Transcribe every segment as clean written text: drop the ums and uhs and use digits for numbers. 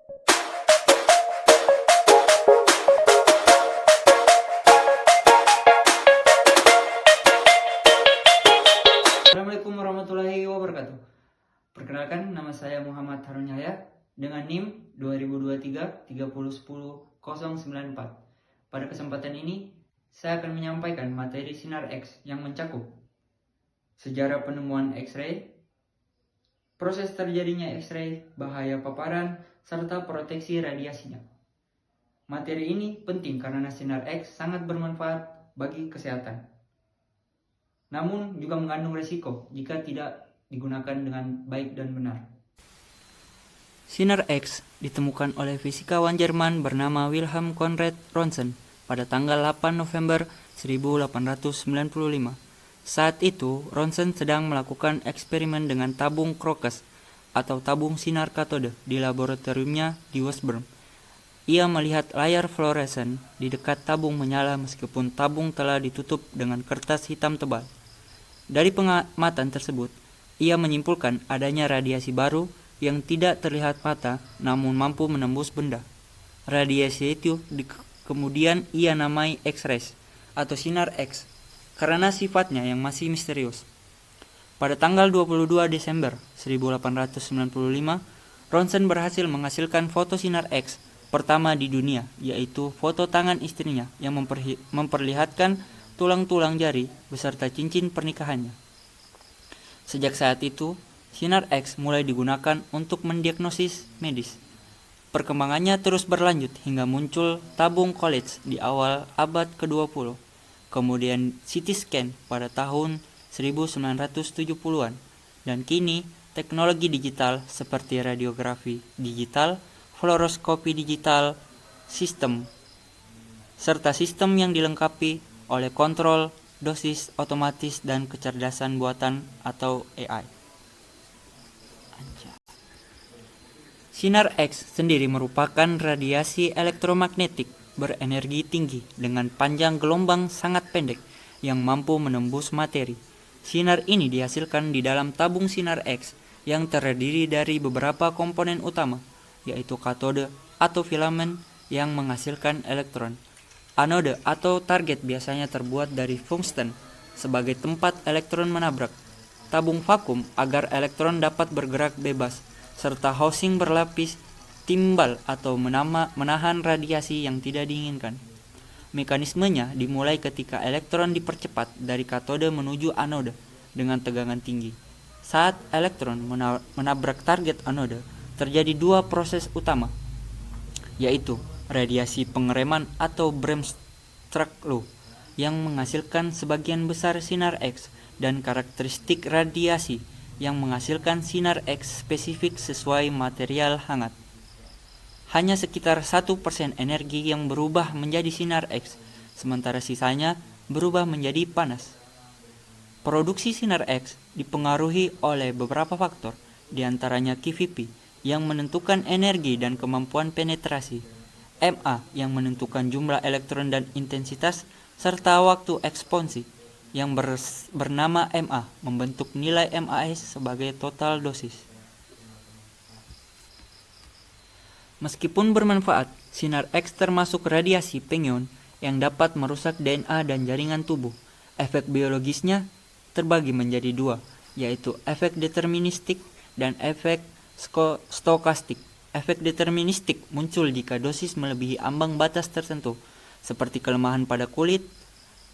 Assalamualaikum warahmatullahi wabarakatuh. Perkenalkan, nama saya Muhammad Harun Yahya dengan NIM 2023-3010-094. Pada kesempatan ini, saya akan menyampaikan materi Sinar X yang mencakup sejarah penemuan X-ray, proses terjadinya X-ray, bahaya paparan, serta proteksi radiasinya. Materi ini penting karena sinar X sangat bermanfaat bagi kesehatan. Namun juga mengandung risiko jika tidak digunakan dengan baik dan benar. Sinar X ditemukan oleh fisikawan Jerman bernama Wilhelm Conrad Rontgen pada tanggal 8 November 1895. Saat itu, Rontgen sedang melakukan eksperimen dengan tabung Crocus atau tabung sinar katode di laboratoriumnya di Würzburg. Ia melihat layar fluoresen di dekat tabung menyala meskipun tabung telah ditutup dengan kertas hitam tebal. Dari pengamatan tersebut, ia menyimpulkan adanya radiasi baru yang tidak terlihat mata namun mampu menembus benda. Radiasi itu kemudian ia namai X-rays atau sinar X karena sifatnya yang masih misterius. Pada tanggal 22 Desember 1895, Rontgen berhasil menghasilkan foto sinar X pertama di dunia, yaitu foto tangan istrinya yang memperlihatkan tulang-tulang jari beserta cincin pernikahannya. Sejak saat itu, sinar X mulai digunakan untuk mendiagnosis medis. Perkembangannya terus berlanjut hingga muncul tabung Koletz di awal abad ke-20, kemudian CT scan pada tahun 1970-an, dan kini teknologi digital seperti radiografi digital, fluoroskopi digital, serta sistem yang dilengkapi oleh kontrol dosis otomatis dan kecerdasan buatan atau AI. Sinar X sendiri merupakan radiasi elektromagnetik berenergi tinggi dengan panjang gelombang sangat pendek yang mampu menembus materi. Sinar ini dihasilkan di dalam tabung sinar X yang terdiri dari beberapa komponen utama, yaitu katode atau filamen yang menghasilkan elektron. Anode atau target biasanya terbuat dari tungsten sebagai tempat elektron menabrak, tabung vakum agar elektron dapat bergerak bebas, serta housing berlapis timbal atau menahan radiasi yang tidak diinginkan. Mekanismenya dimulai ketika elektron dipercepat dari katode menuju anode dengan tegangan tinggi. Saat elektron menabrak target anode, terjadi dua proses utama, yaitu radiasi pengereman atau Bremsstrahlung law yang menghasilkan sebagian besar sinar X dan karakteristik radiasi yang menghasilkan sinar X spesifik sesuai material hangat. Hanya sekitar 1% energi yang berubah menjadi sinar X, sementara sisanya berubah menjadi panas. Produksi sinar X dipengaruhi oleh beberapa faktor, diantaranya QVP yang menentukan energi dan kemampuan penetrasi, MA yang menentukan jumlah elektron dan intensitas, serta waktu ekspansi yang bernama MA membentuk nilai MAS sebagai total dosis. Meskipun bermanfaat, sinar X termasuk radiasi pengion yang dapat merusak DNA dan jaringan tubuh. Efek biologisnya terbagi menjadi dua, yaitu efek deterministik dan efek stokastik. Efek deterministik muncul jika dosis melebihi ambang batas tertentu, seperti kelemahan pada kulit,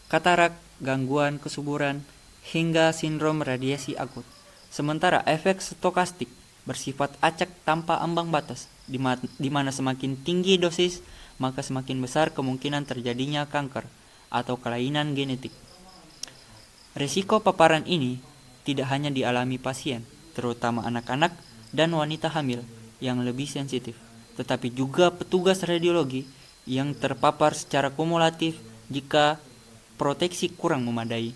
katarak, gangguan kesuburan, hingga sindrom radiasi akut. Sementara efek stokastik bersifat acak tanpa ambang batas, di mana semakin tinggi dosis, maka semakin besar kemungkinan terjadinya kanker atau kelainan genetik. Risiko paparan ini tidak hanya dialami pasien, terutama anak-anak dan wanita hamil yang lebih sensitif, tetapi juga petugas radiologi yang terpapar secara kumulatif jika proteksi kurang memadai,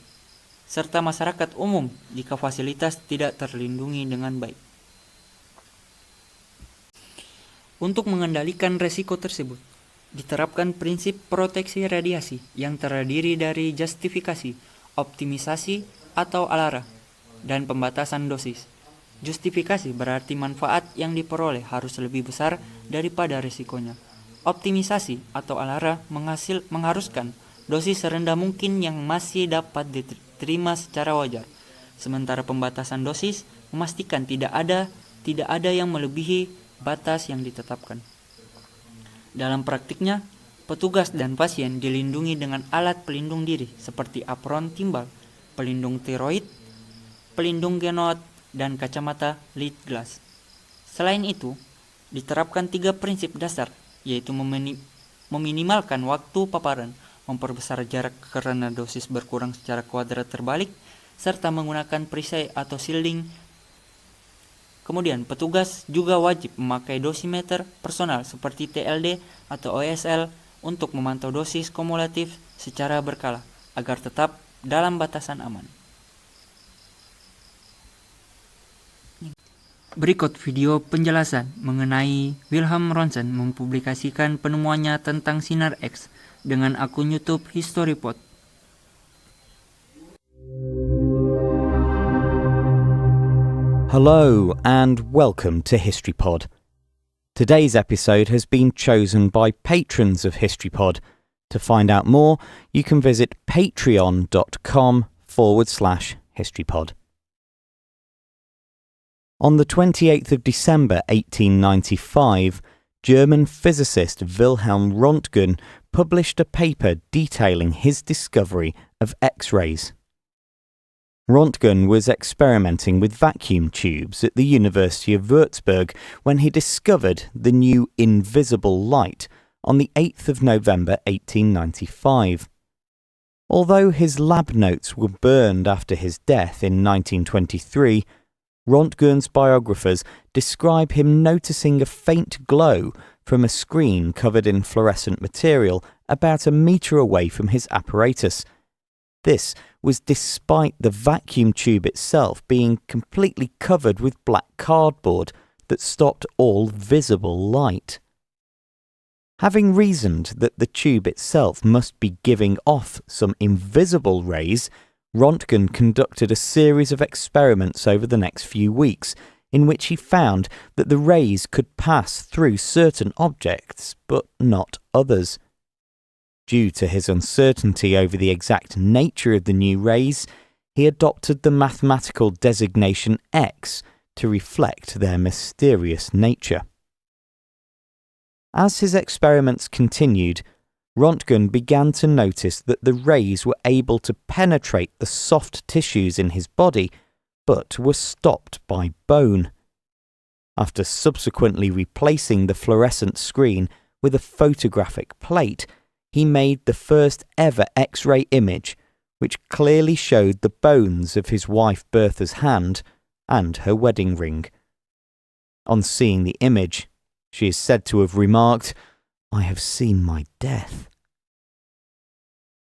serta masyarakat umum jika fasilitas tidak terlindungi dengan baik. Untuk mengendalikan risiko tersebut, diterapkan prinsip proteksi radiasi yang terdiri dari justifikasi, optimisasi atau alara, dan pembatasan dosis. Justifikasi berarti manfaat yang diperoleh harus lebih besar daripada risikonya. Optimisasi atau alara mengharuskan dosis serendah mungkin yang masih dapat diterima secara wajar. Sementara pembatasan dosis memastikan tidak ada yang melebihi batas yang ditetapkan. Dalam praktiknya, petugas dan pasien dilindungi dengan alat pelindung diri seperti apron timbal, pelindung tiroid, pelindung genoat, dan kacamata lead glass. Selain itu, diterapkan 3 prinsip dasar, yaitu meminimalkan waktu paparan, memperbesar jarak karena dosis berkurang secara kuadrat terbalik, serta menggunakan perisai atau shielding. Kemudian, petugas juga wajib memakai dosimeter personal seperti TLD atau OSL untuk memantau dosis kumulatif secara berkala agar tetap dalam batasan aman. Berikut video penjelasan mengenai Wilhelm Röntgen mempublikasikan penemuannya tentang sinar X dengan akun YouTube HistoryPod. Hello and welcome to HistoryPod. Today's episode has been chosen by patrons of HistoryPod. To find out more, you can visit patreon.com/HistoryPod. On the 28th of December 1895, German physicist Wilhelm Röntgen published a paper detailing his discovery of X-rays. Röntgen was experimenting with vacuum tubes at the University of Würzburg when he discovered the new invisible light on the 8th of November 1895. Although his lab notes were burned after his death in 1923, Röntgen's biographers describe him noticing a faint glow from a screen covered in fluorescent material about a metre away from his apparatus. This was despite the vacuum tube itself being completely covered with black cardboard that stopped all visible light. Having reasoned that the tube itself must be giving off some invisible rays, Röntgen conducted a series of experiments over the next few weeks in which he found that the rays could pass through certain objects but not others. Due to his uncertainty over the exact nature of the new rays, he adopted the mathematical designation X to reflect their mysterious nature. As his experiments continued, Röntgen began to notice that the rays were able to penetrate the soft tissues in his body, but were stopped by bone. After subsequently replacing the fluorescent screen with a photographic plate, he made the first ever X-ray image, which clearly showed the bones of his wife Bertha's hand and her wedding ring. On seeing the image, she is said to have remarked, "I have seen my death."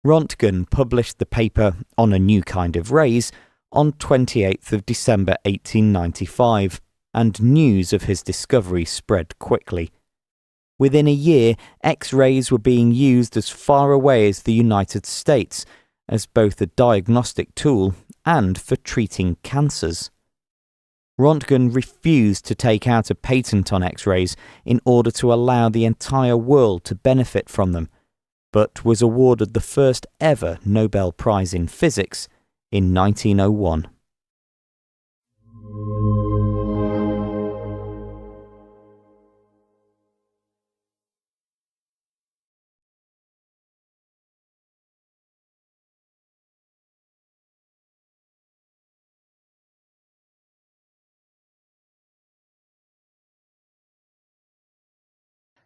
Röntgen published the paper On a New Kind of Rays on 28th of December 1895, and news of his discovery spread quickly. Within a year, X-rays were being used as far away as the United States, as both a diagnostic tool and for treating cancers. Röntgen refused to take out a patent on X-rays in order to allow the entire world to benefit from them, but was awarded the first ever Nobel Prize in Physics in 1901.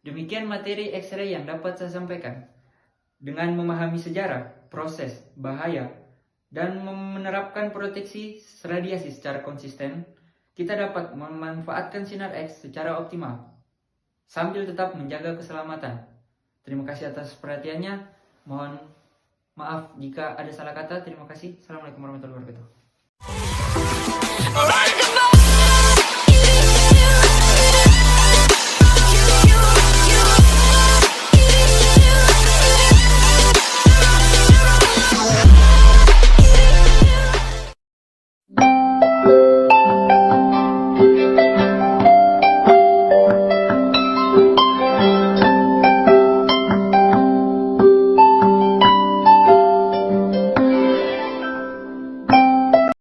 Demikian materi X-ray yang dapat saya sampaikan. Dengan memahami sejarah, proses, bahaya, dan menerapkan proteksi radiasi secara konsisten, kita dapat memanfaatkan sinar X secara optimal, sambil tetap menjaga keselamatan. Terima kasih atas perhatiannya. Mohon maaf jika ada salah kata. Terima kasih. Assalamualaikum warahmatullahi wabarakatuh.